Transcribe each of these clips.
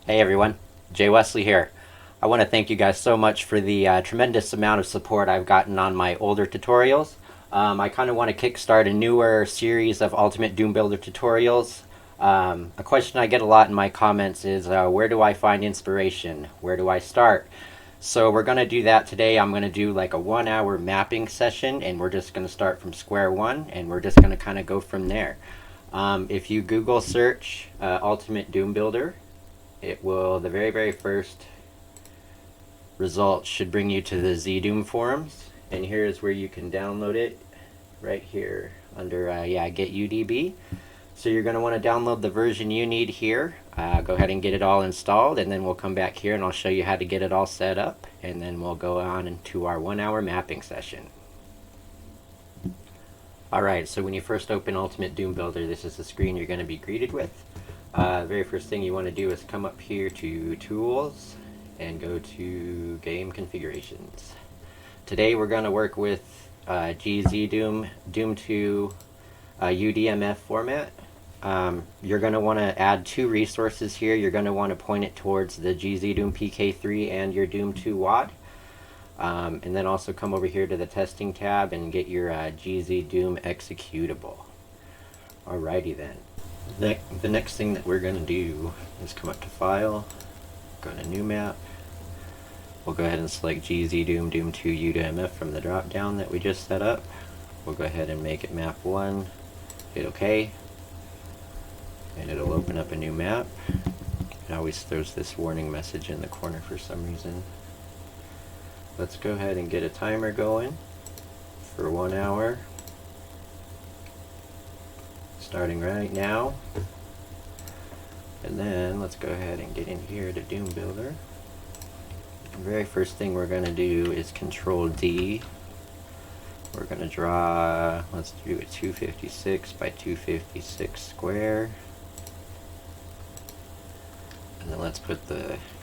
Hey everyone, Jay Wesley here. I want to thank you guys so much for the tremendous amount of support I've gotten on my older tutorials. I kind of want to kickstart a newer series of Ultimate Doom Builder tutorials. A question I get a lot in my comments is where do I find inspiration? Where do I start? So we're going to do that today. I'm going to do like a 1 hour mapping session, and we're just going to start from square one, and we're just going to kind of go from there. If you Google search Ultimate Doom Builder, it will, the very first results should bring you to the ZDoom forums, and here is where you can download it, right here under get UDB. So you're going to want to download the version you need here. Go ahead and get it all installed, and then we'll come back here and I'll show you how to get it all set up, and then we'll go on into our 1 hour mapping session. Alright, so when you first open Ultimate Doom Builder, this is the screen you're going to be greeted with. Very first thing you want to do is come up here to Tools and go to Game Configurations. Today we're going to work with GZ Doom, Doom 2 UDMF format. You're going to want to add two resources here. You're going to want to point it towards the GZ Doom PK3 and your Doom 2 WAD. And then also come over here to the testing tab and get your GZ Doom executable. Alrighty then. The next thing that we're going to do is come up to File, go to New Map. We'll go ahead and select GZ Doom, Doom 2 UDMF from the drop down that we just set up. We'll go ahead and make it map 1, hit OK, and it'll open up a new map. It always throws this warning message in the corner for some reason. Let's go ahead and get a timer going for 1 hour. Starting right now. And then let's go ahead and get in here to Doom Builder. The very first thing we're going to do is Control D. We're going to draw, let's do a 256 by 256 square. And then let's put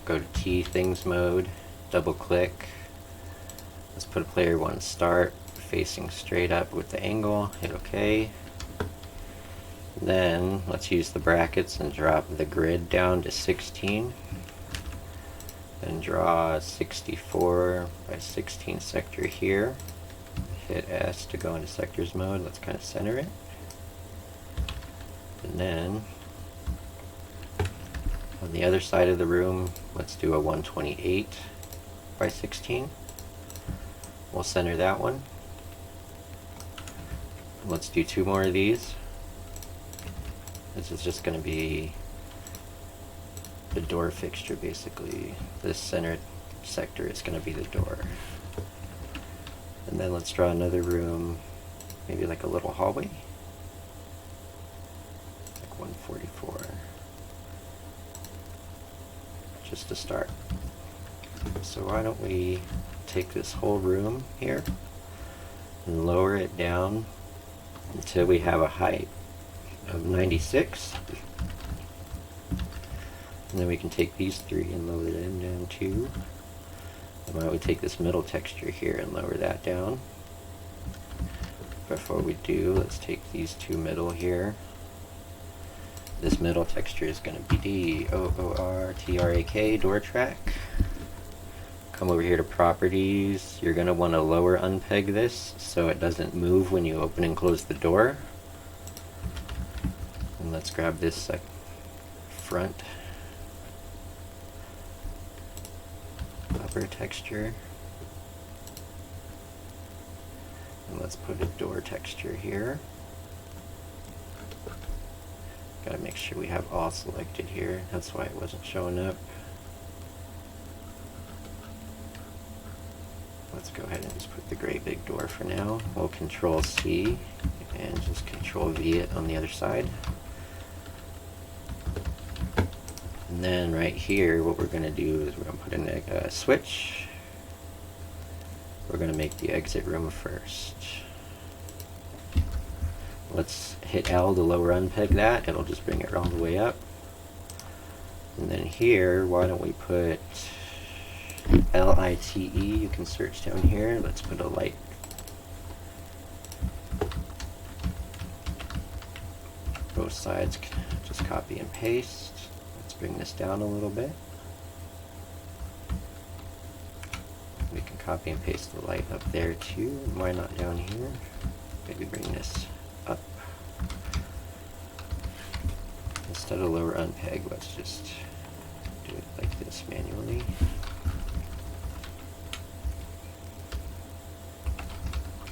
go to T Things mode, double click. Let's put a player 1 start facing straight up with the angle, hit OK. Then let's use the brackets and drop the grid down to 16. Then draw a 64 by 16 sector here. Hit S to go into sectors mode. Let's kind of center it. And then on the other side of the room, let's do a 128 by 16. We'll center that one. Let's do 2 more of these. This is just going to be the door fixture, basically. This centered sector is going to be the door. And then let's draw another room, maybe like a little hallway. Like 144. Just to start. So why don't we take this whole room here and lower it down until we have a height of 96, and then we can take these 3 and lower them down too. And why don't we take this middle texture here and lower that down. Before we do, let's take these 2 middle here. This middle texture is going to be DOORTRAK, DOORTRAK. Come over here to Properties. You're going to want to lower unpeg this so it doesn't move when you open and close the door. And let's grab this front upper texture. And let's put a door texture here. Gotta make sure we have all selected here. That's why it wasn't showing up. Let's go ahead and just put the great big door for now. We'll Control C and just Control V it on the other side. And then right here, what we're going to do is we're going to put in a switch. We're going to make the exit room first. Let's hit L to lower unpeg that. It'll just bring it all the way up. And then here, why don't we put LITE? You can search down here. Let's put a Lite. Both sides, just copy and paste. Let's bring this down a little bit. We can copy and paste the light up there too. Why not down here? Maybe bring this up. Instead of lower unpeg, let's just do it like this manually.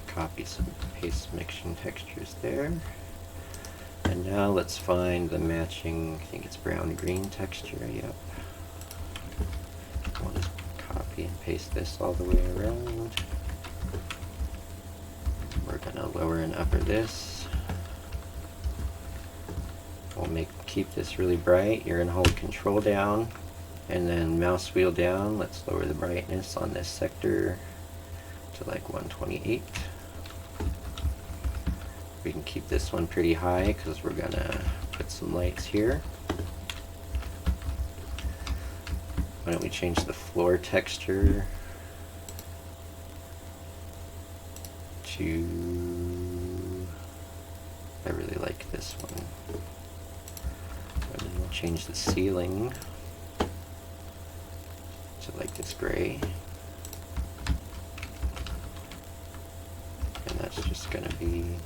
Copy some, paste some mixing textures there. And now let's find the matching, I think it's brown-green texture, yep. We'll just copy and paste this all the way around. We're gonna lower and upper this. We'll keep this really bright. You're gonna hold Control down and then mouse wheel down. Let's lower the brightness on this sector to like 128. We can keep this one pretty high because we're gonna put some lights here. Why don't we change the floor texture to, I really like this one. And then we'll change the ceiling to like this gray. And that's just gonna be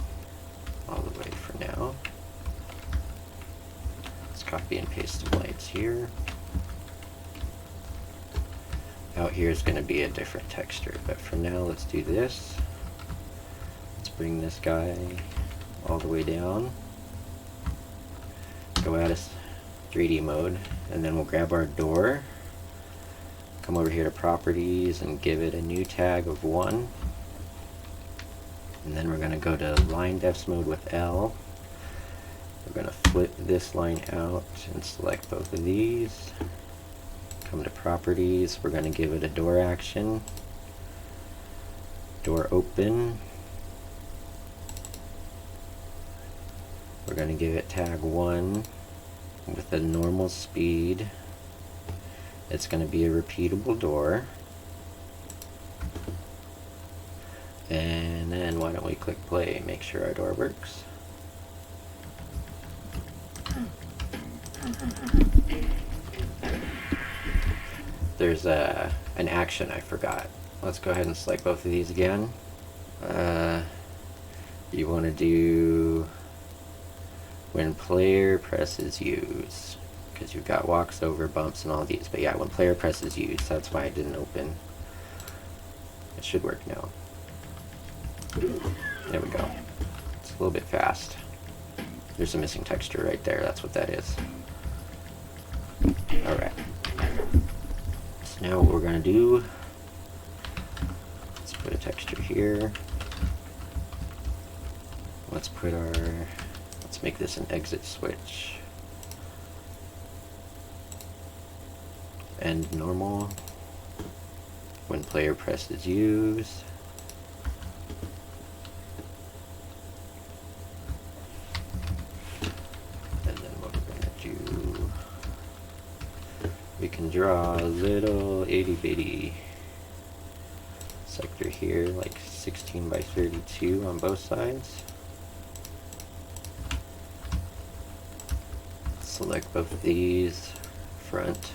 all the way for now. Let's copy and paste some lights here. Out here is going to be a different texture, but for now let's do this. Let's bring this guy all the way down. Go out of 3D mode, and then we'll grab our door. Come over here to properties and give it a new tag of 1. And then we're going to go to line defs mode with L. We're going to flip this line out and select both of these. Come to properties, we're going to give it a door action. Door open. We're going to give it tag 1 with a normal speed. It's going to be a repeatable door. And then why don't we click play, make sure our door works. There's an action I forgot. Let's go ahead and select both of these again. You want to do when player presses use, because you've got walks over, bumps, and all these. But yeah, when player presses use, that's why it didn't open. It should work now. There we go. It's a little bit fast. There's a missing texture right there. That's what that is. Alright. So now what we're going to do, let's put a texture here. Let's make this an exit switch. And normal. When player presses use. We can draw a little itty bitty sector here, like 16 by 32 on both sides. Select both of these, front.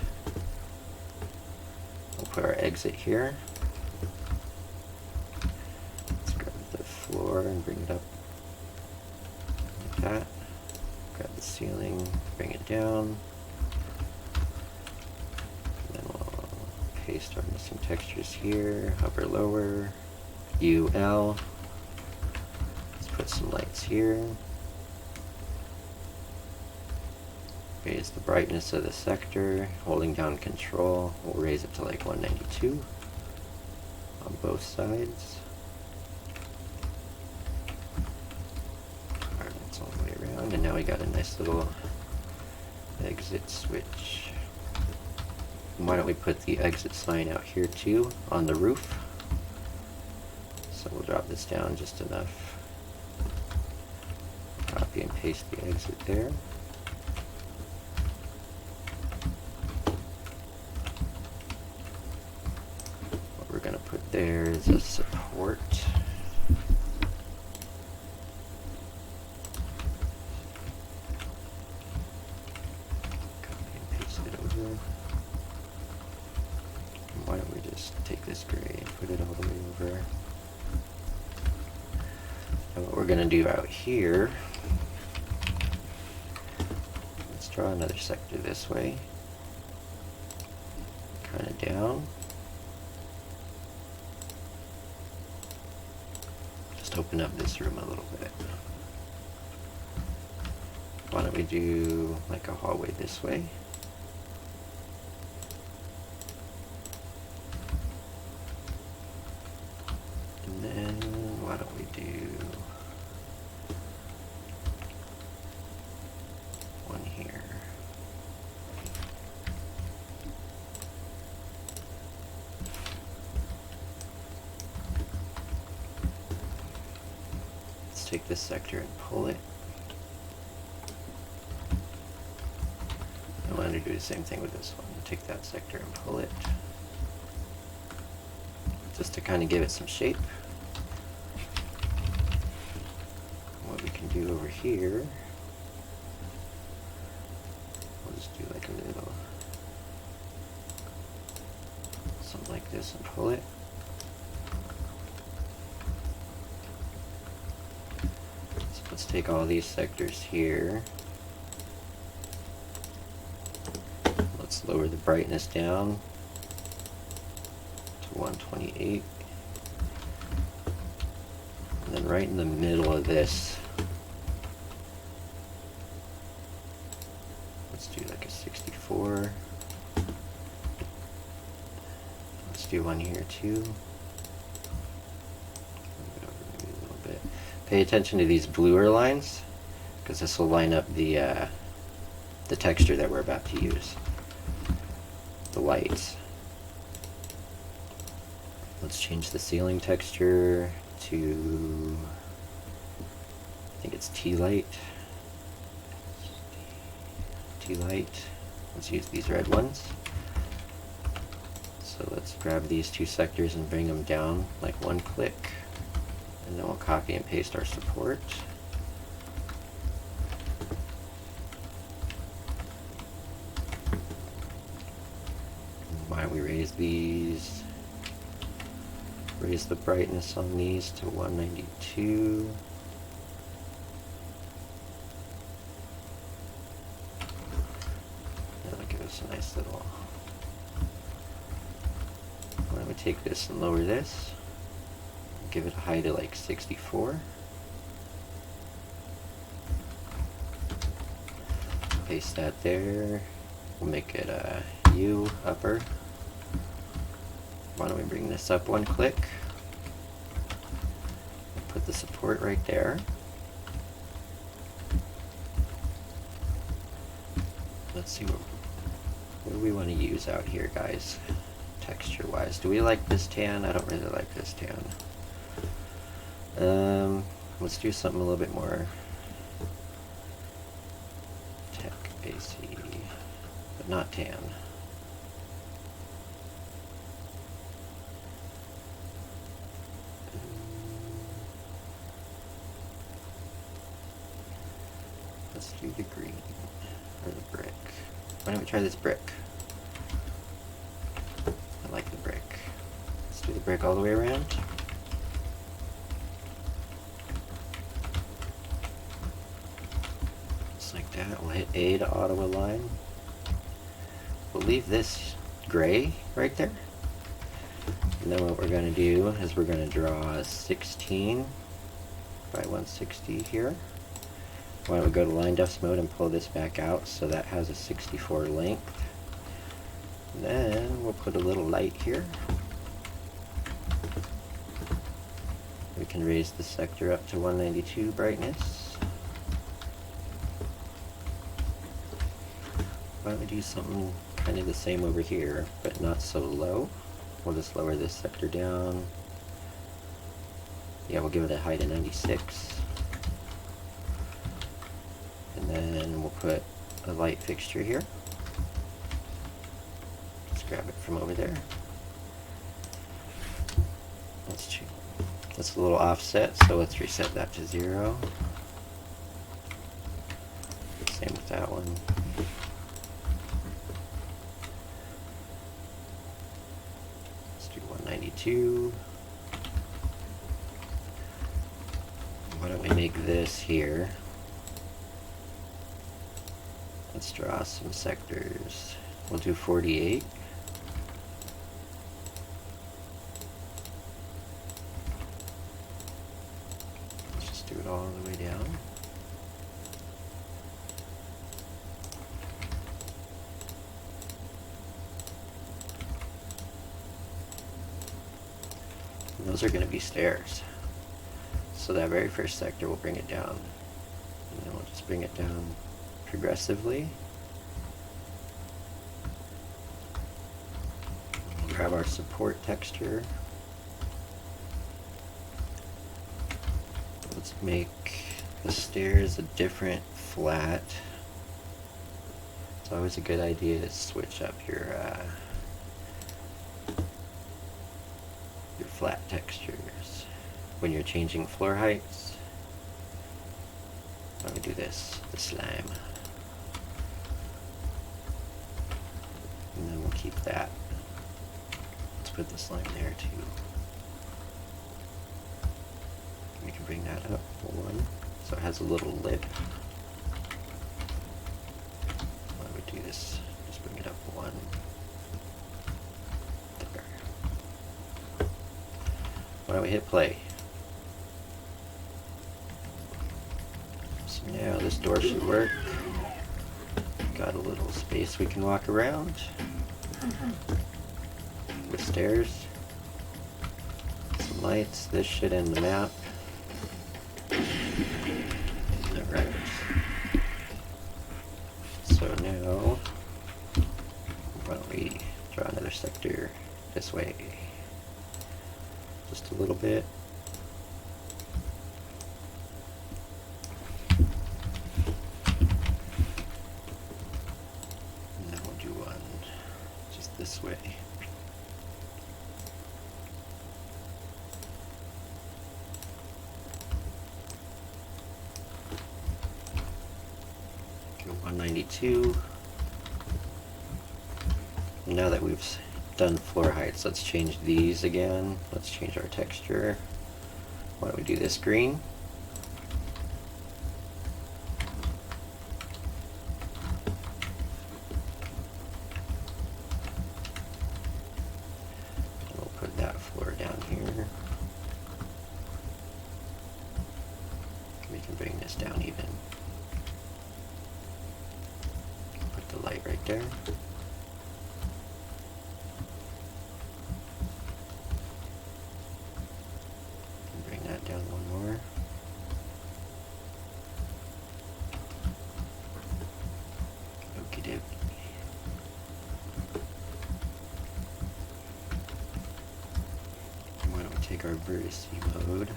We'll put our exit here. Let's grab the floor and bring it up like that. Grab the ceiling, bring it down. Paste our missing textures here, upper, lower, UL. Let's put some lights here. Raise the brightness of the sector, holding down Control. We'll raise it to like 192 on both sides. Alright, that's all the way around, and now we got a nice little exit switch. Why don't we put the exit sign out here too, on the roof. So we'll drop this down just enough. Copy and paste the exit there. What we're going to put there is a support. Copy and paste it Why don't we just take this gray and put it all the way over. And what we're going to do out here, let's draw another sector this way, kind of down. Just open up this room a little bit. Why don't we do like a hallway this way? And then why don't we do one here? Let's take this sector and pull it. I want to do the same thing with this one. Take that sector and pull it, just to kind of give it some shape. What we can do over here, we'll just do like a little something like this and pull it. So let's take all these sectors here. Let's lower the brightness down to 128. And then right in the middle of this, let's do like a 64. Let's do one here too. Move it over maybe a little bit. Pay attention to these bluer lines, because this will line up the texture that we're about to use. The lights. Let's change the ceiling texture to, I think it's T-Light. T-Light. Let's use these red ones. So let's grab these two sectors and bring them down like one click. And then we'll copy and paste our support. Why don't we raise these, raise the brightness on these to 192. That'll give us a nice little, why don't we take this and lower this, give it a height of like 64. Paste that there, we'll make it a U upper. Why don't we bring this up one click, put the support right there. Let's see what do we want to use out here, guys, texture wise. Do we like this tan? I don't really like this tan. Let's do something a little bit more tech-basy, but not tan. Let's do the green, or the brick. Why don't we try this brick? I like the brick. Let's do the brick all the way around. Just like that. We'll hit A to auto align. We'll leave this gray right there. And then what we're going to do is we're going to draw a 16 by 160 here. Why don't we go to line defs mode and pull this back out so that has a 64 length. And then we'll put a little light here. We can raise the sector up to 192 brightness. Why don't we do something kind of the same over here, but not so low. We'll just lower this sector down. Yeah, we'll give it a height of 96. And then we'll put a light fixture here. Let's grab it from over there. That's a little offset, so let's reset that to 0. Same with that one. do 192. Why don't we make this here? Let's draw some sectors. We'll do 48. Let's just do it all the way down. And those are going to be stairs. So that very first sector will bring it down. And then we'll just bring it down progressively. We'll grab our support texture. Let's make the stairs a different flat. It's always a good idea to switch up your flat textures when you're changing floor heights. Why don't we do this, the slime. And then we'll keep that. Let's put the slime there too. We can bring that up one, so it has a little lip. Why don't we do this? Just bring it up one. There. Why don't we hit play? So now this door should work. Got a little space we can walk around with stairs. Some lights. This should end the map. Alright. So now, why don't we draw another sector this way? Just a little bit. And then we'll do one just this way. Go 192. Now that we've done floor heights, let's change these again. Let's change our texture. Why don't we do this green? And we'll put that floor down here. We can bring this down even. Put the light right there. Down one more. Okie dokie. Why don't we take our vertice mode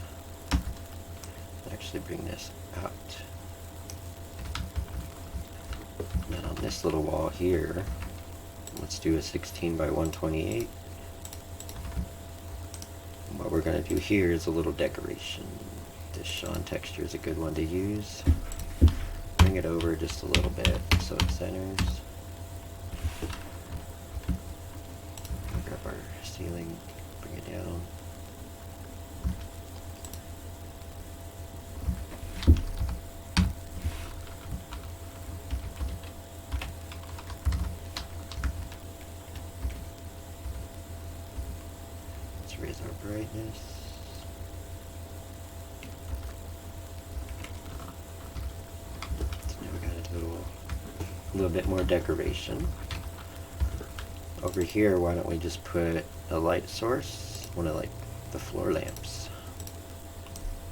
and actually bring this out. And then on this little wall here, let's do a 16 by 128. What we're going to do here is a little decoration. This Sean texture is a good one to use. Bring it over just a little bit so it centers. Grab our ceiling, bring it down. Raise our brightness. So now we got a little bit more decoration. Over here, why don't we just put a light source, one of like the floor lamps.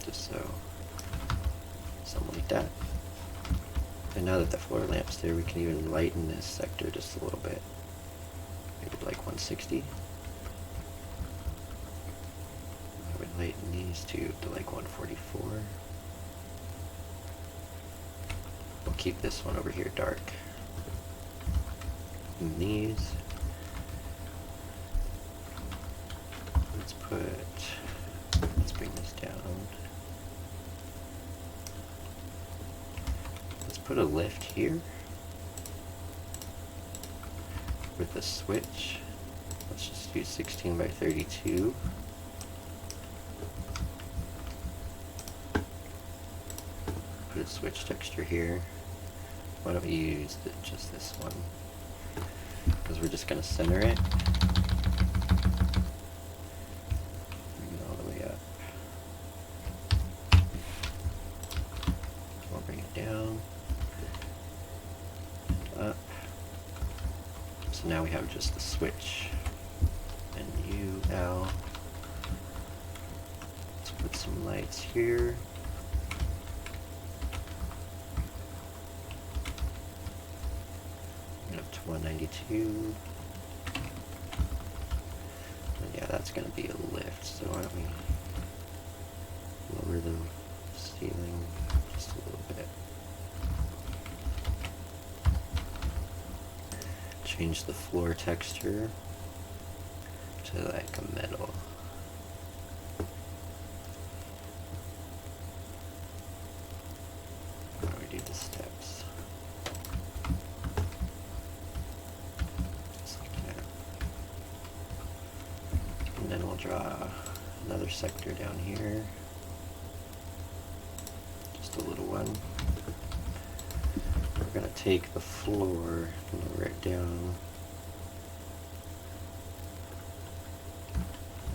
Just so, something like that. And now that the floor lamp's there, we can even lighten this sector just a little bit. Maybe like 160. Lighten these two to like 144. We'll keep this one over here dark. And these, let's bring this down. Let's put a lift here with a switch. Let's just do 16 by 32. Put a switch texture here. Why don't we use just this one? Because we're just going to center it. Bring it all the way up. We'll bring it down. Up. So now we have just the switch. And U, L. Let's put some lights here. Up to 192. And yeah, that's going to be a lift, so why don't we lower the ceiling just a little bit. Change the floor texture to like a metal. How do we do the steps? Just like that. And then we'll draw another sector down here. Just a little one. We're going to take the floor and lower it down.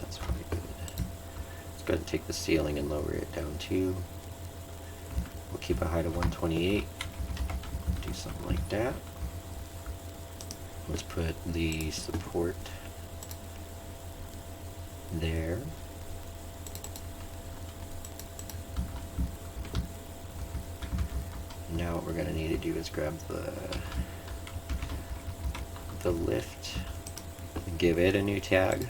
That's really good. Let's go ahead and take the ceiling and lower it down too. We'll keep a height of 128. Do something like that. Let's put the support there. Now what we're going to need to do is grab the lift and give it a new tag.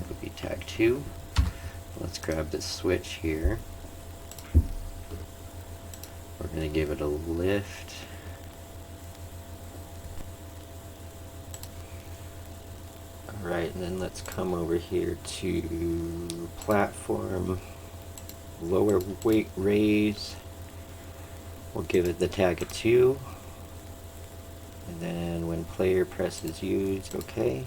It would be tag 2. Let's grab this switch here. We're going to give it a lift. Alright, and then let's come over here to platform. Lower weight raise. We'll give it the tag of 2. And then when player presses use, okay.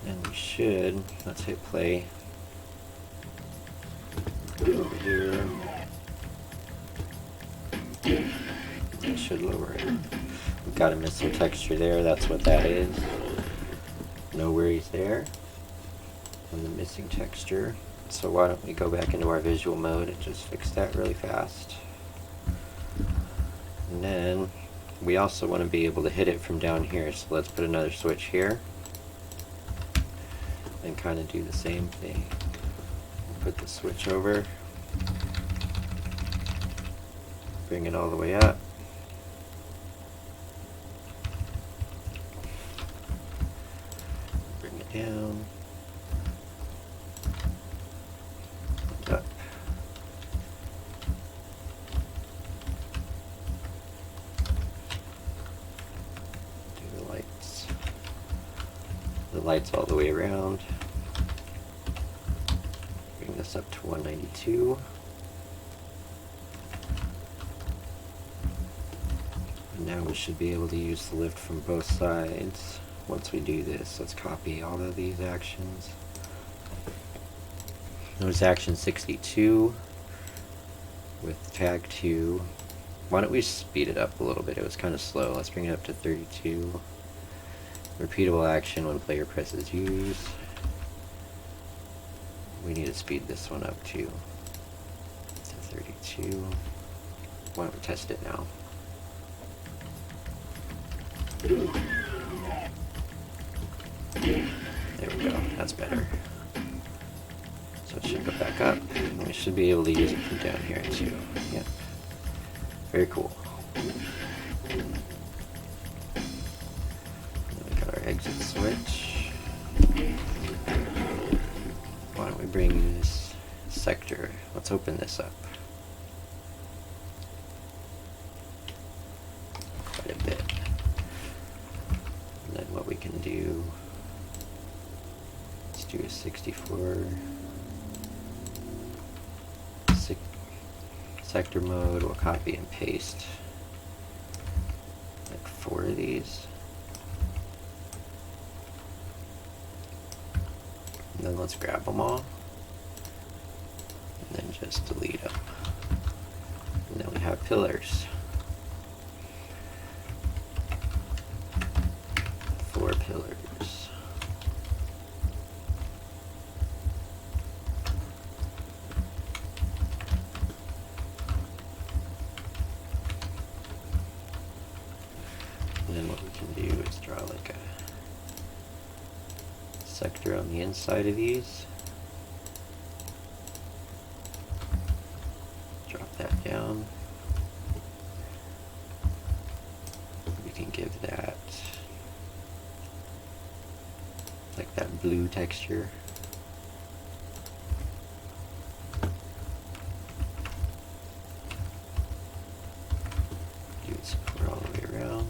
And we should, let's hit play. Go over here. That should lower it. We've got a missing texture there, that's what that is. No worries there. On the missing texture. So why don't we go back into our visual mode and just fix that really fast. And then we also want to be able to hit it from down here, so let's put another switch here and kind of do the same thing. Put the switch over, bring it all the way up. Bring it down. Up. Do the lights. The lights all the way around. Bring this up to 192. And now we should be able to use the lift from both sides. Once we do this, let's copy all of these actions. Notice action 62 with tag 2. Why don't we speed it up a little bit? It was kind of slow. Let's bring it up to 32. Repeatable action when player presses use. We need to speed this one up too to 32. Why don't we test it now? There we go. That's better. So it should go back up, and we should be able to use it from down here too. Yeah. Very cool. Then we got our exit switch. Why don't we bring this sector? Let's open this up. Quite a bit. And then what we can do, let's do a 64. Sector mode, we'll copy and paste 4 of these. And then let's grab them all. And then just delete them. And then we have pillars. 4 pillars. And then what we can do is draw like a sector on the inside of these. Drop that down. We can give that like that blue texture. Do it support all the way around.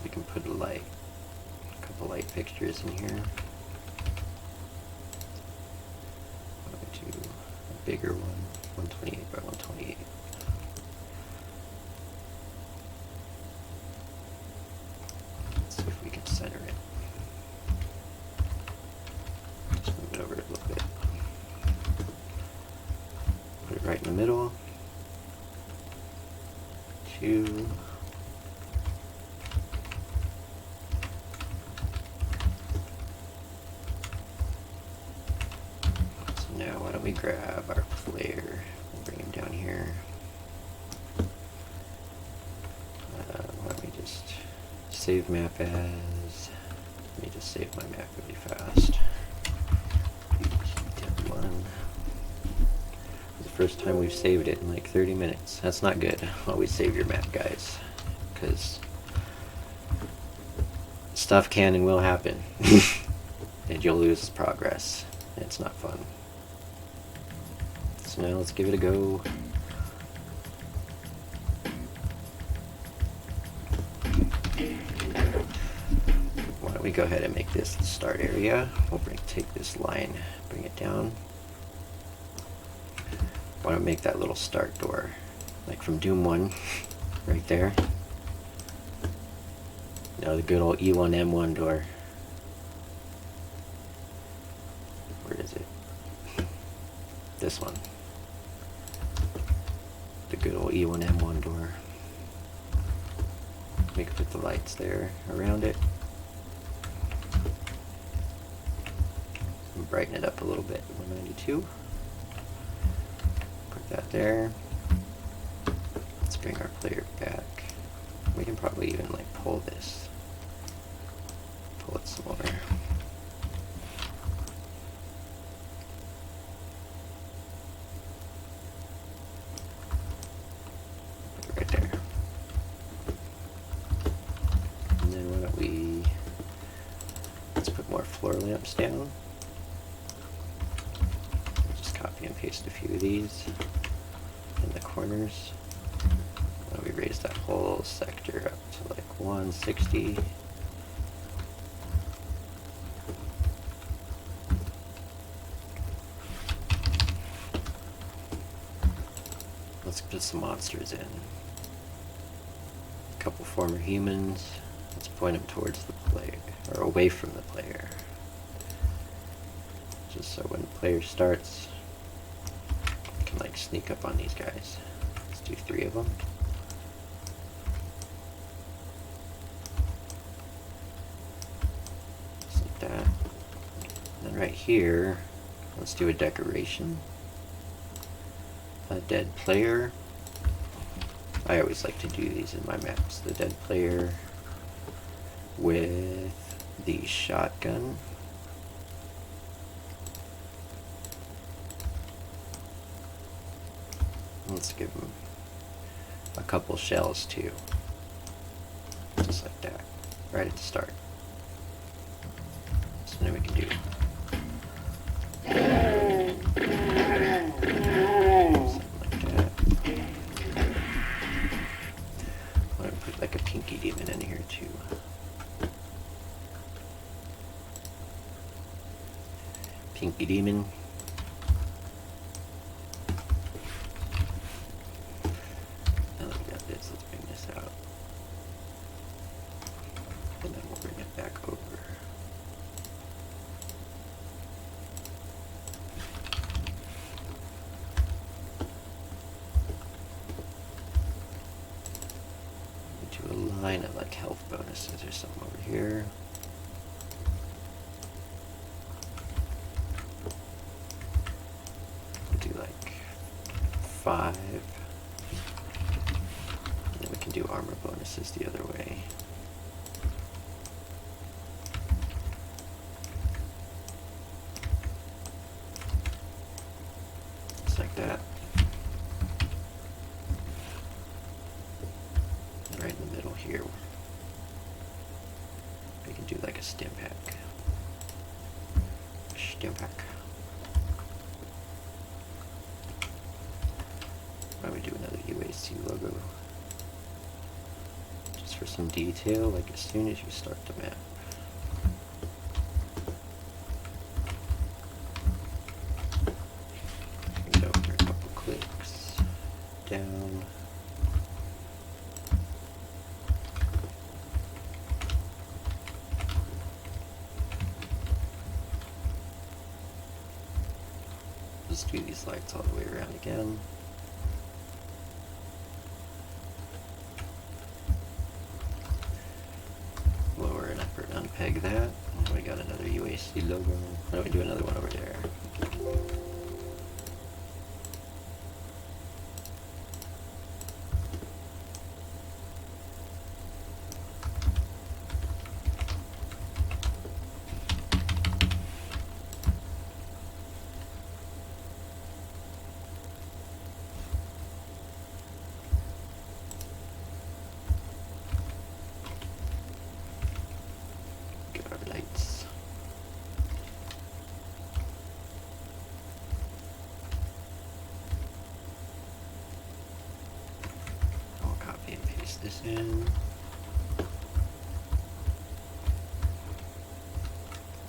We can put a couple light fixtures in here. Why don't we do a bigger one, 128 by 128. Let's see if we can center it. Just move it over a little bit. Put it right in the middle. 2. Now why don't we grab our player and bring him down here. Why don't we just save map as, let me just save my map really fast. One. The first time we've saved it in like 30 minutes. That's not good. Always save your map, guys, because stuff can and will happen. And you'll lose progress. It's not fun. So now let's give it a go. Why don't we go ahead and make this the start area. We'll take this line, bring it down. Why don't we make that little start door, like from Doom 1, right there. No, the good old E1M1 door. Where is it? This one. The good old E1M1 door. We can put the lights there around it. And brighten it up a little bit. 192. Put that there. Let's bring our player back. We can probably even like pull this. Pull it some more. Right there. And then why don't we, let's put more floor lamps down. Just copy and paste a few of these in the corners. Why don't we raise that whole sector up to like 160. Let's put some monsters in. A couple former humans. Let's point them towards the player, or away from the player. Just so when the player starts, you can like sneak up on these guys. Let's do 3 of them. Just like that. And then right here, let's do a decoration. A dead player. I always like to do these in my maps. The dead player with the shotgun. Let's give him a couple shells too. Just like that. Right at the start. So then we can do like a pinky demon in here too. Pinky demon. Bonuses, there's some over here. We'll do like 5. And then we can do armor bonuses the other way. Just like that. And right in the middle here, we can do like a stim pack. Stim pack. Why don't we do another UAC logo? Just for some detail, like as soon as you start the map. Go for a couple clicks. Down. Just do these lights all the way around again. Lower and upper unpeg that. And we got another UAC logo. Why don't we do another one over there? Lights. I'll copy and paste this in.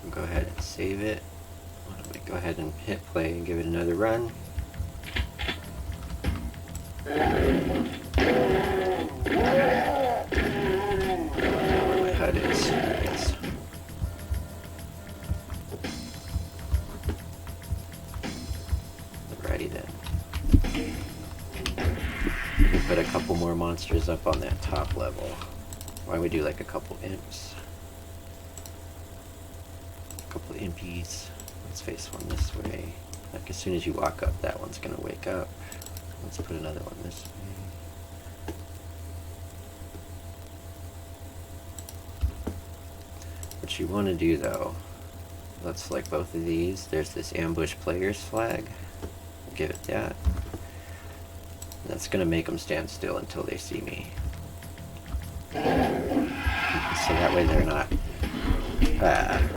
We'll go ahead and save it. Why don't we go ahead and hit play and give it another run. Where my HUD is. There it is. Alrighty then. We put a couple more monsters up on that top level. Why don't we do like a couple imps? A couple impies. Let's face one this way. Like as soon as you walk up, that one's gonna wake up. Let's put another one this way. What you want to do though, let's select both of these. There's this ambush players flag. Give it that. That's going to make them stand still until they see me. So that way they're not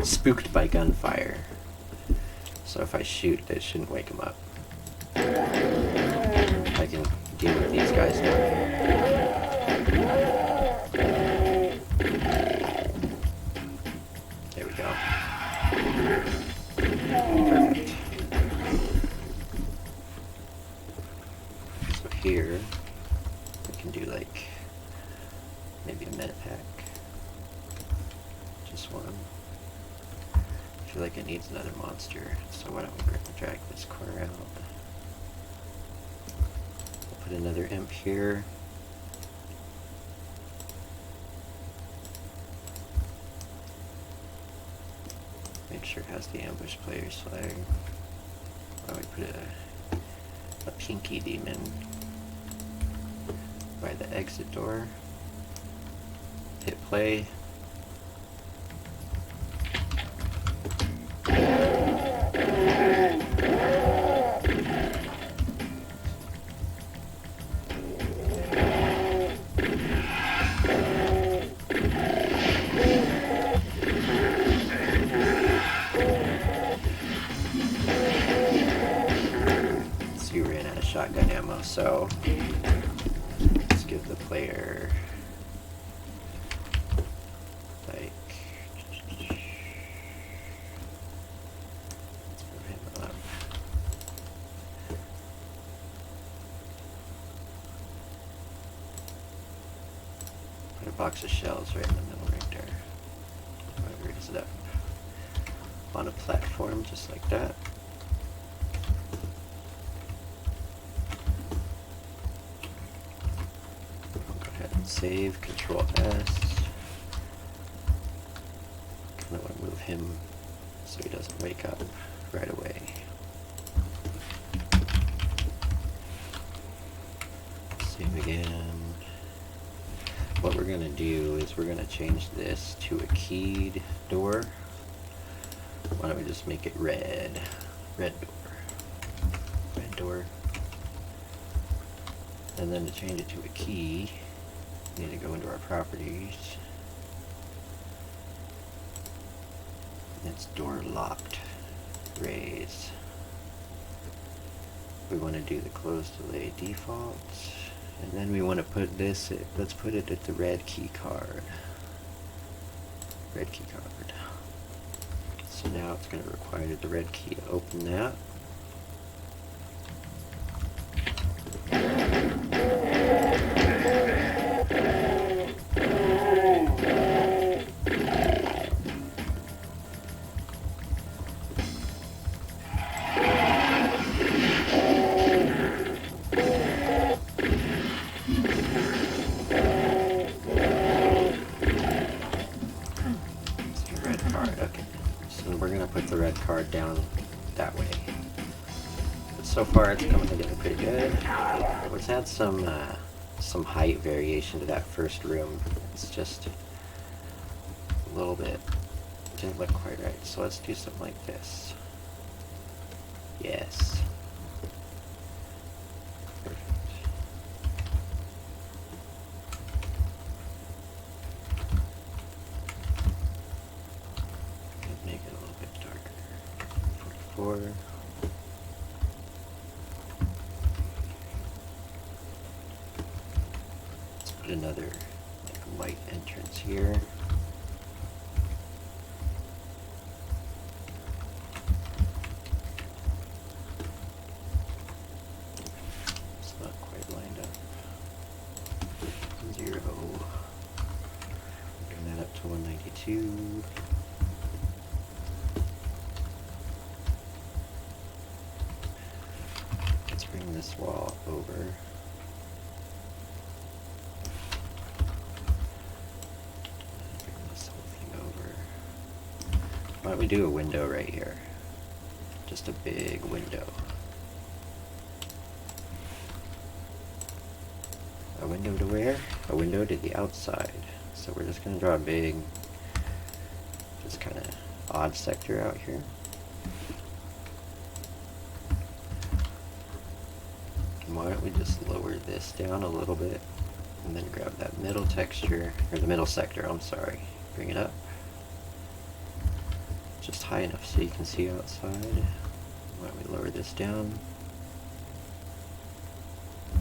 spooked by gunfire. So if I shoot, that shouldn't wake them up. I can deal with these guys now. There we go. Perfect. So here, we can do like maybe a meta pack. Just one. I feel like it needs another monster, so why don't we drag this core out. We'll put another imp here. Make sure it has the ambush players flag. Why don't we put a pinky demon by the exit door. Hit play. You ran out of shotgun ammo, so let's give the player like, let's move him up. Put a box of shells right in the middle right there. Raise it up on a platform just like that. Save, Control S. move him so he doesn't wake up right away. Save again. What we're going to do is we're going to change this to a keyed door. Why don't we just make it red? Red door. Red door. And then to change it to a key, we need to go into our properties. It's door locked. Raise. We want to do the close delay default. And then we want to put this, let's put it at the red key card. Red key card. So now it's going to require the red key to open that. Card down that way. But so far it's coming together pretty good. Let's add some height variation to that first room. It's just a little bit, didn't look quite right. So let's do something like this. Yes. Perfect. Make it a little bit darker. 44. Let's put another light entrance here. It's not quite lined up. 0. Bring that up to 192. Bring this wall over. Bring this whole thing over. Why don't we do a window right here? Just a big window. A window to where? A window to the outside. So we're just going to draw a big, just kind of odd sector out here. Why don't we just lower this down a little bit and then grab that middle texture, or the middle sector, I'm sorry. Bring it up. Just high enough so you can see outside. Why don't we lower this down?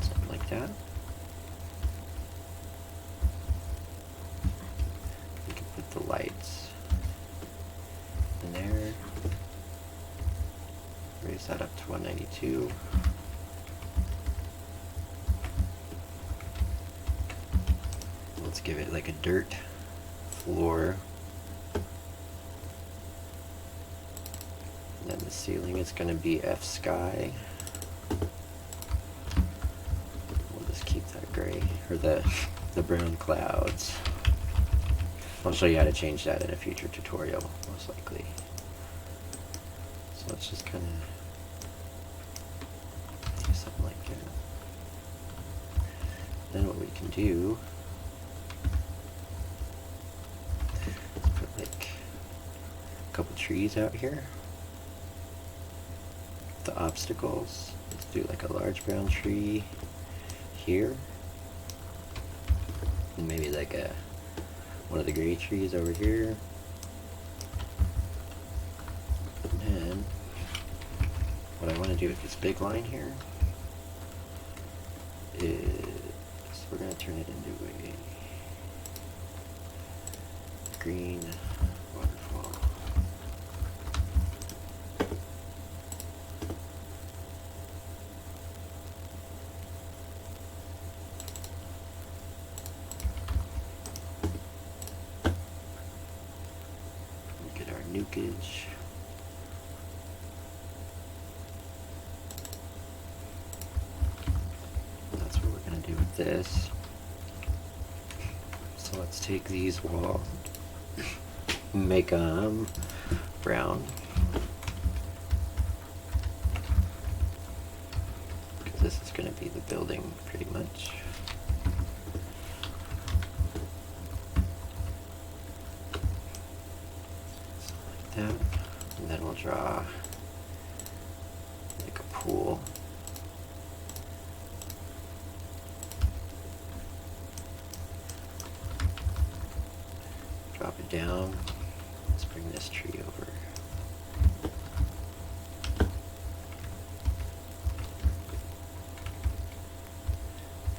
Something like that. We can put the lights in there. Raise that up to 192. Let's give it like a dirt floor. And then the ceiling is going to be F sky. We'll just keep that gray, or the brown clouds. I'll show you how to change that in a future tutorial, most likely. So let's just kind of do something like that. Then what we can do, couple trees out here. The obstacles, let's do like a large brown tree here, and maybe like one of the gray trees over here. And then what I want to do with this big line here is we're going to turn it into a green waterfall. Nukage. That's what we're going to do with this. So let's take these walls make brown. Because this is going to be the building pretty much. Like that. And then we'll draw like a pool. Drop it down. Let's bring this tree over.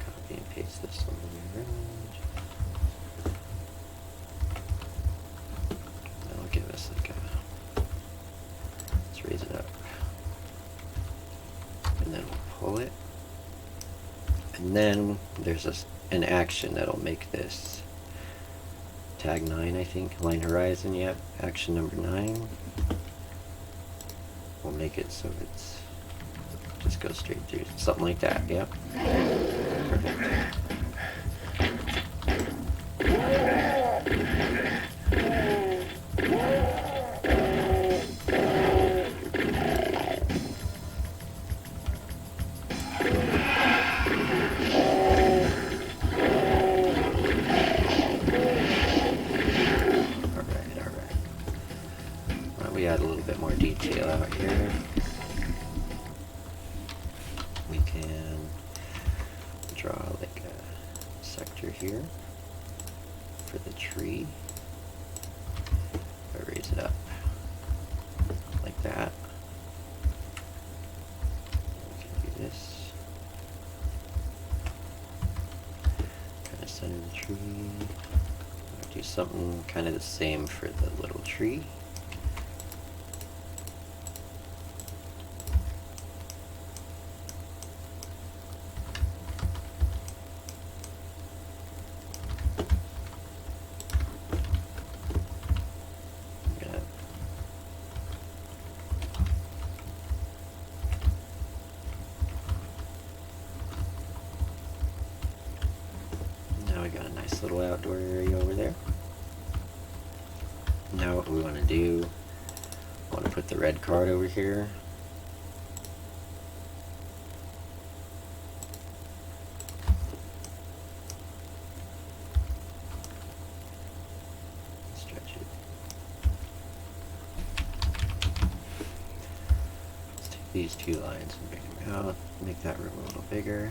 Copy and paste this on the way around. That'll give us like a, let's raise it up. And then we'll pull it. And then there's an action that'll make this tag 9, I think, line horizon, yep, action number 9. We'll make it so it's just goes straight through, something like that, yep. Perfect. We add a little bit more detail out here. We can draw like a sector here for the tree. I raise it up like that. We can do this. Kind of center the tree. I'll do something kind of the same for the little tree. Now we got a nice little outdoor area over there. Now what we want to do, I want to put the red card over here. Stretch it. Let's take these two lines and bring them out, make that room a little bigger.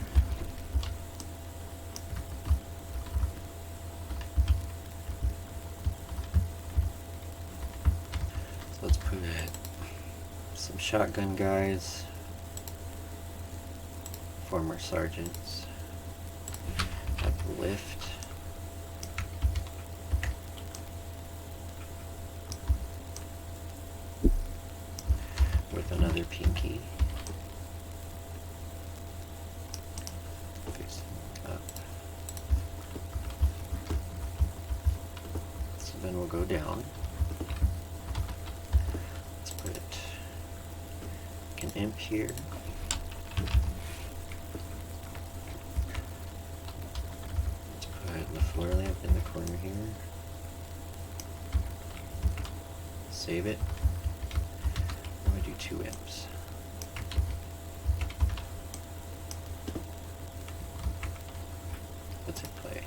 Let's put some shotgun guys, former sergeants, at the lift. With another pinky. Facing up. So then we'll go down. An imp here. Let's put the floor lamp in the corner here. Save it. I'm going to do 2 imps. Let's hit play.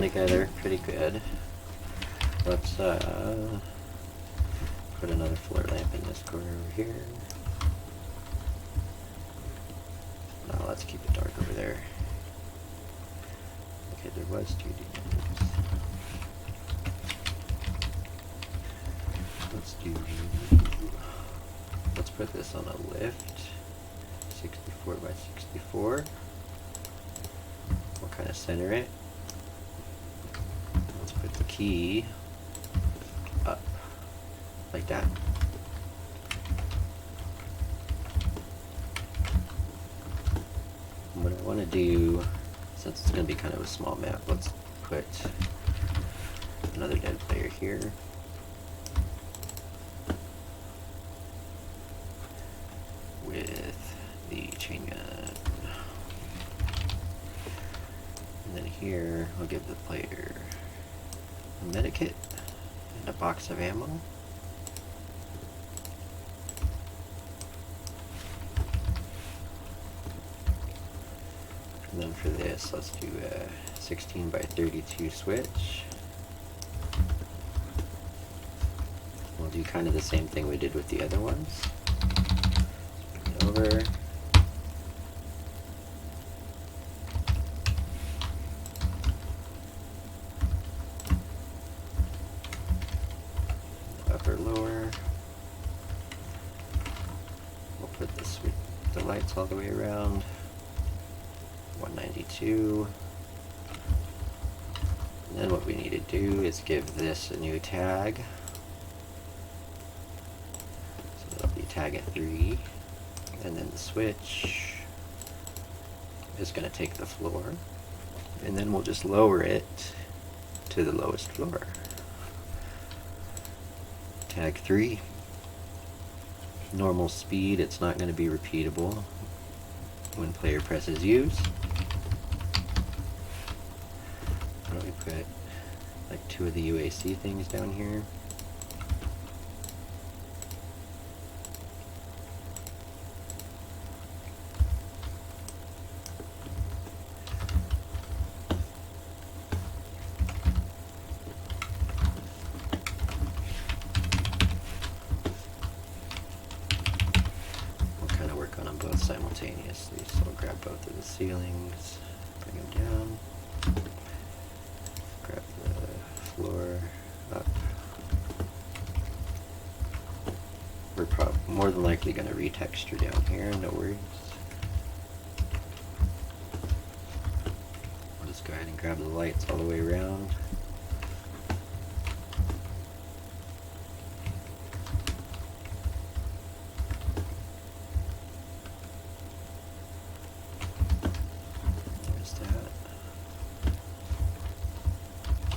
Together pretty good. Let's put another floor lamp in this corner over here. Now let's keep it dark over there. Okay, there was 2 demons. Let's put this on a lift. 64 by 64. We'll kind of center it. Let's put the key up like that. And what I want to do, since it's going to be kind of a small map, let's put another dead player here. With the chain gun. And then here, I'll give the player a medikit and a box of ammo. And then for this, let's do a 16 by 32 switch. We'll do kind of the same thing we did with the other ones. Bring it over. Upper, lower. We'll put the lights all the way around. 192. And then what we need to do is give this a new tag. So that'll be tag at 3. And then the switch is going to take the floor. And then we'll just lower it to the lowest floor. Tag 3. Normal speed, it's not going to be repeatable when player presses use. Why don't we put like 2 of the UAC things down here? Simultaneously, so we'll grab both of the ceilings, bring them down, grab the floor up. We're more than likely going to retexture down here, no worries. We'll just go ahead and grab the lights all the way around.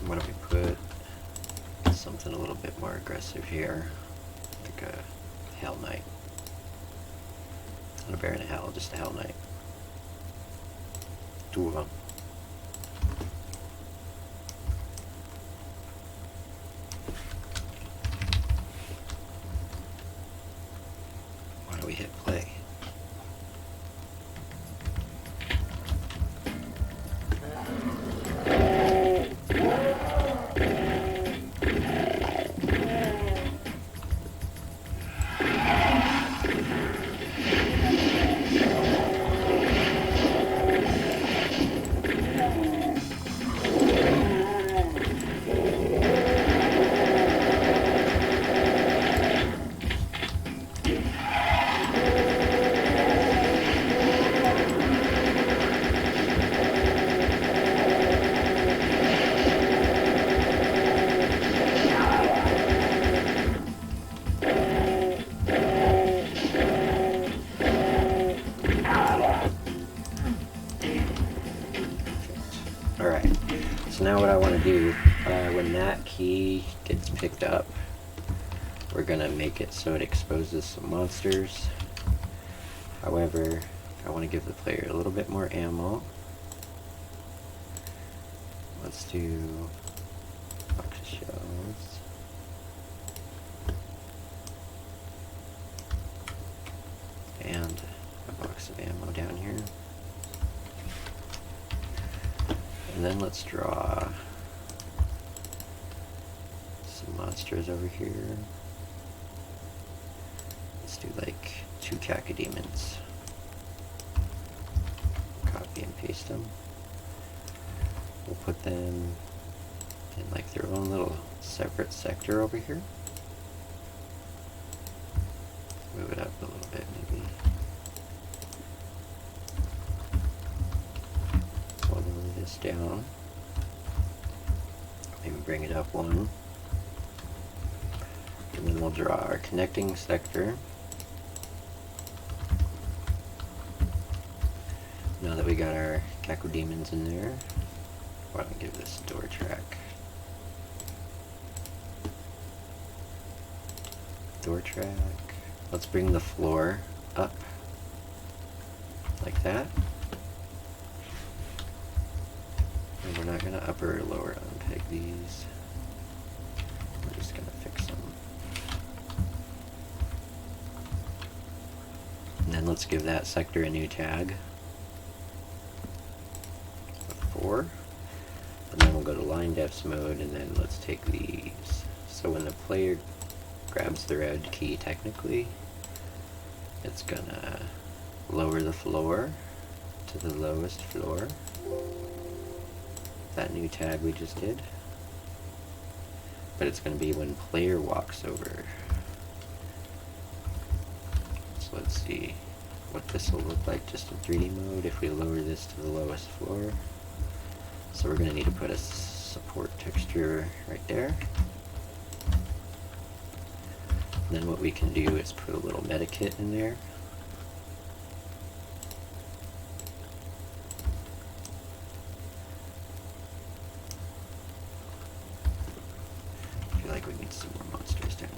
Why don't we put something a little bit more aggressive here, like a Hell Knight. Not a Bear in a Hell, just a Hell Knight. 2 of them. Why don't we hit play? Alright, so now what I want to do, when that key gets picked up, we're going to make it so it exposes some monsters. However, I want to give the player a little bit more ammo. Let's do box of shells. And a box of ammo down here. And then let's draw some monsters over here. Let's do like 2 cacodemons. Copy and paste them. We'll put them in like their own little separate sector over here. Move it up a little bit maybe. One over up one. And then we'll draw our connecting sector. Now that we got our cacodemons in there, why don't we give this DOORTRAK. DOORTRAK. Let's bring the floor up like that. And we're not going to upper or lower unpeg these. We're just going to fix them. And then let's give that sector a new tag. 4. And then we'll go to line defs mode, and then let's take these. So when the player grabs the red key, technically, it's gonna lower the floor to the lowest floor. That new tag we just did. But it's gonna be when player walks over. So let's see what this will look like just in 3D mode if we lower this to the lowest floor. So we're going to need to put a support texture right there. And then what we can do is put a little meta kit in there. I feel like we need some more monsters down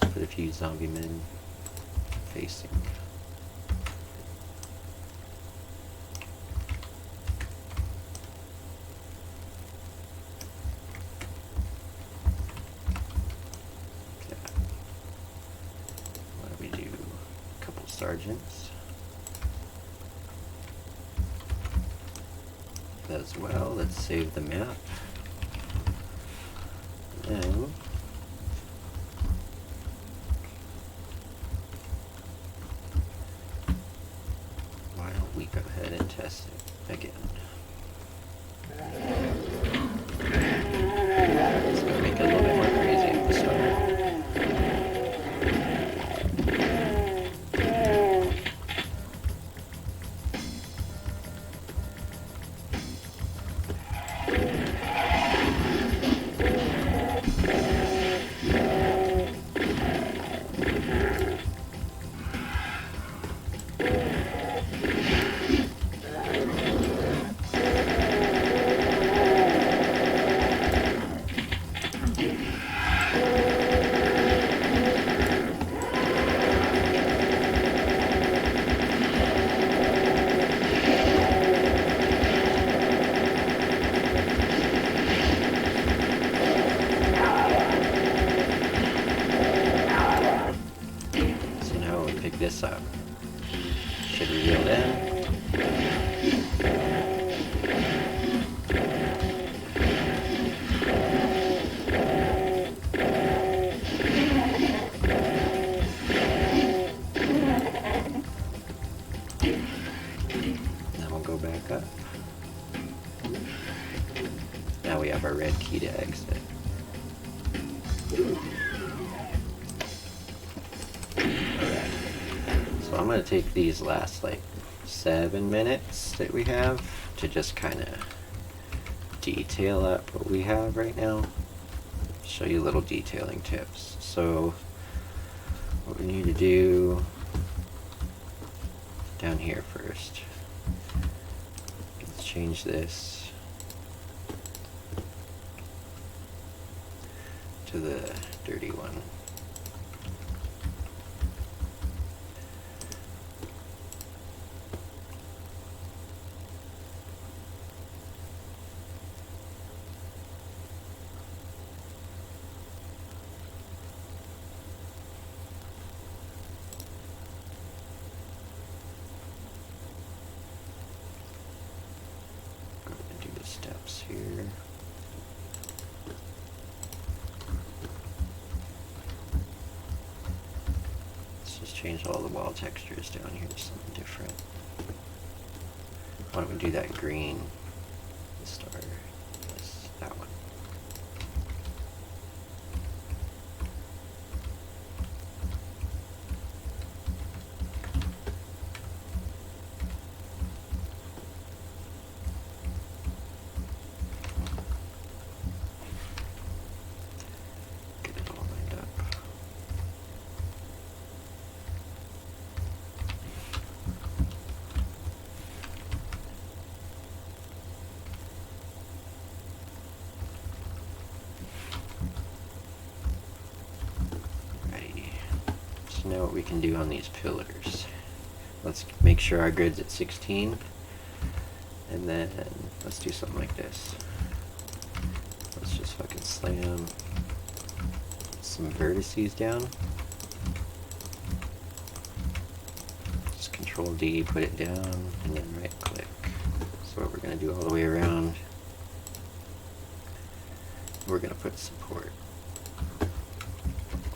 here. Put a few zombie men facing. Sergeants as well. Let's save the map. And then why don't we go ahead and test it again? It's going to make it a little bit more crazy at the start. This up. Should reveal that. Then we'll go back up. Now we have our red key to exit. I'm going to take these last like 7 minutes that we have to just kind of detail up what we have right now. Show you little detailing tips. So what we need to do down here first. Let's change this to the dirty one. Steps here. Let's just change all the wall textures down here to something different. Why don't we do that green star? Yes, that one. So now what we can do on these pillars. Let's make sure our grid's at 16. And then let's do something like this. Let's just fucking slam some vertices down. Just Control D, put it down, and then right click. So what we're going to do all the way around, we're going to put support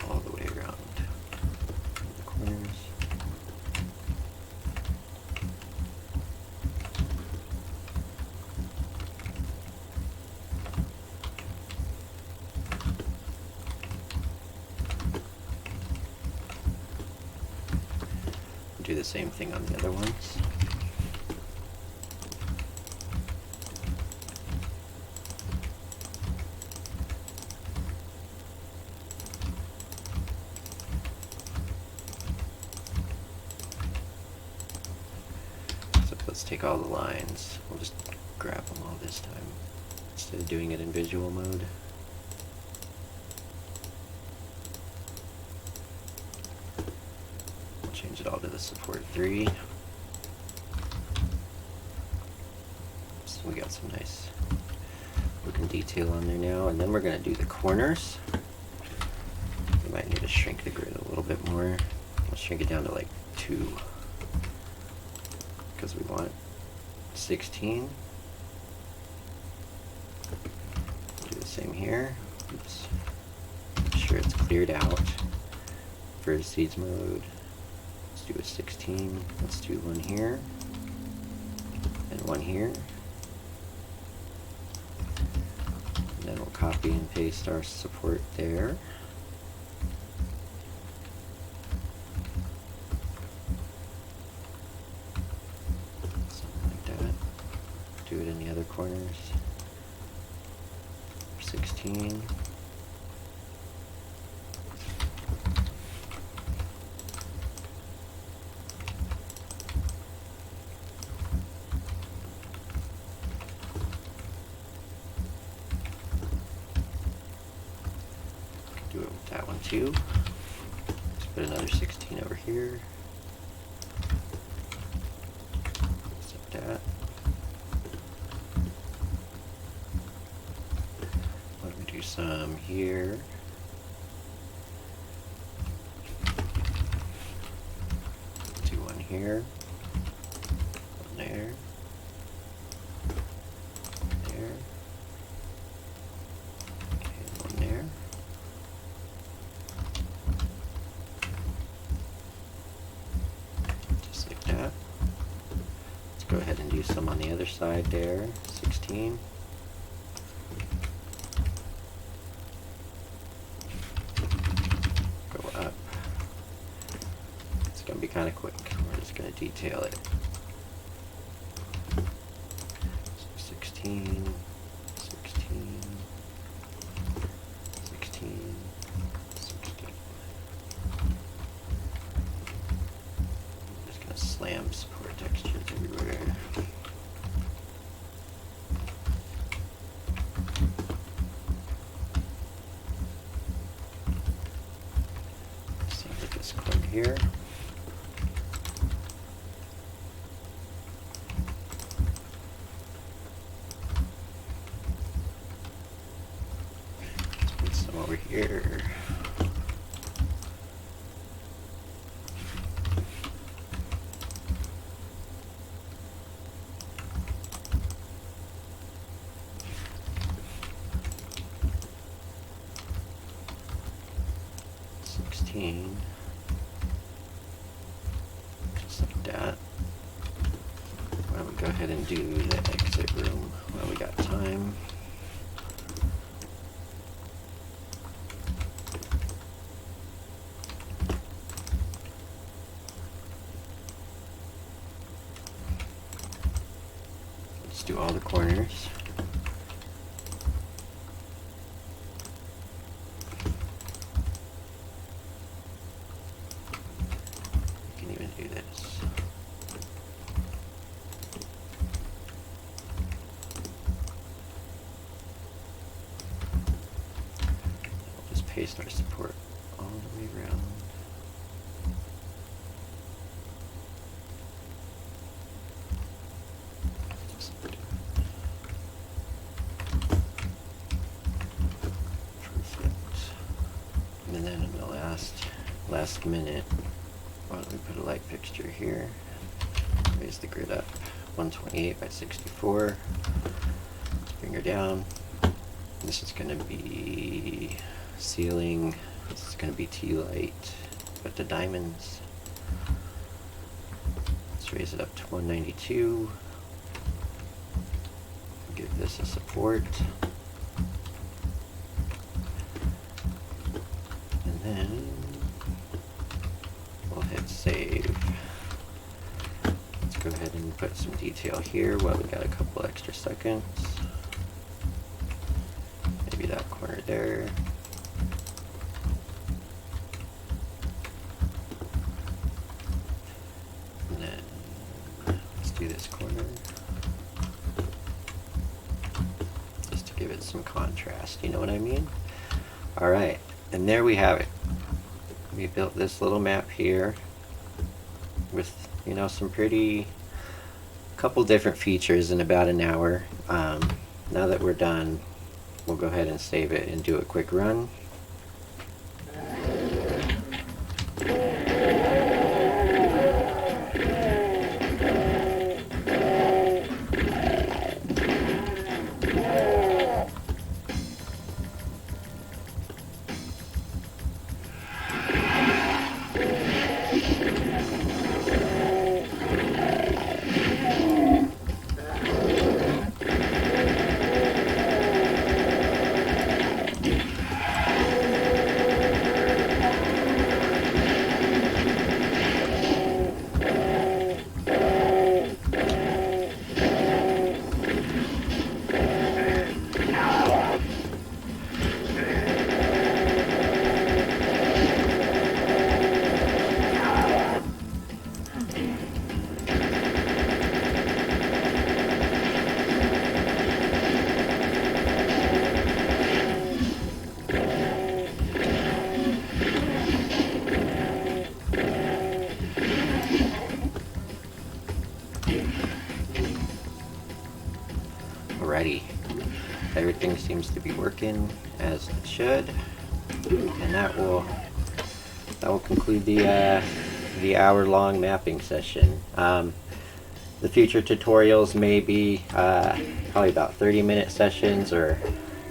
all the way around the corners. Do the same thing on the other ones. So let's take all the lines. We'll just grab them all this time instead of doing it in visual mode. Change it all to the support 3. So we got some nice looking detail on there now, and then we're going to do the corners. We might need to shrink the grid a little bit more. I'll shrink it down to like 2 because we want 16. Do the same here. Oops. Make sure it's cleared out. Vertices mode. Let's do a 16. Let's do one here and one here. And then we'll copy and paste our support there. Something like that. Do it in the other corners. 16. Do it with that one too. Let's put another 16 over here. Just like that. Why don't we do some here? Do one here. One there. There. And one there. Just like that. Let's go ahead and do some on the other side there. 16. Go up. It's going to be kind of quick. We're just going to detail it. So 16, 16, 16, 16. I'm just going to slam support textures everywhere. Same with this corner here. Let's put some over here. Just like that. Why don't we go ahead and do the exit room while we got time. Let's do all the corners. We can even do this. We'll just paste our support all the way around. And then in the last minute, why don't we put a light fixture here? Raise the grid up 128 by 64. Let's bring her down. This is going to be ceiling. This is going to be T-light. Put the diamonds. Let's raise it up to 192. Give this a support. And then we'll hit save. Let's go ahead and put some detail here while we got a couple extra seconds. Maybe that corner there. And then let's do this corner. Just to give it some contrast, you know what I mean? Alright, and there we have it. We built this little map here with, you know, some pretty, couple different features in about an hour. Now that we're done, we'll go ahead and save it and do a quick run. Alrighty, everything seems to be working as it should, and that will conclude the hour-long mapping session. The future tutorials may be probably about 30-minute sessions, or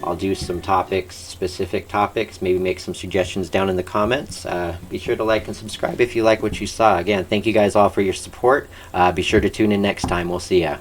I'll do some topics, specific topics, maybe make some suggestions down in the comments. Be sure to like and subscribe if you like what you saw. Again, thank you guys all for your support. Be sure to tune in next time. We'll see ya.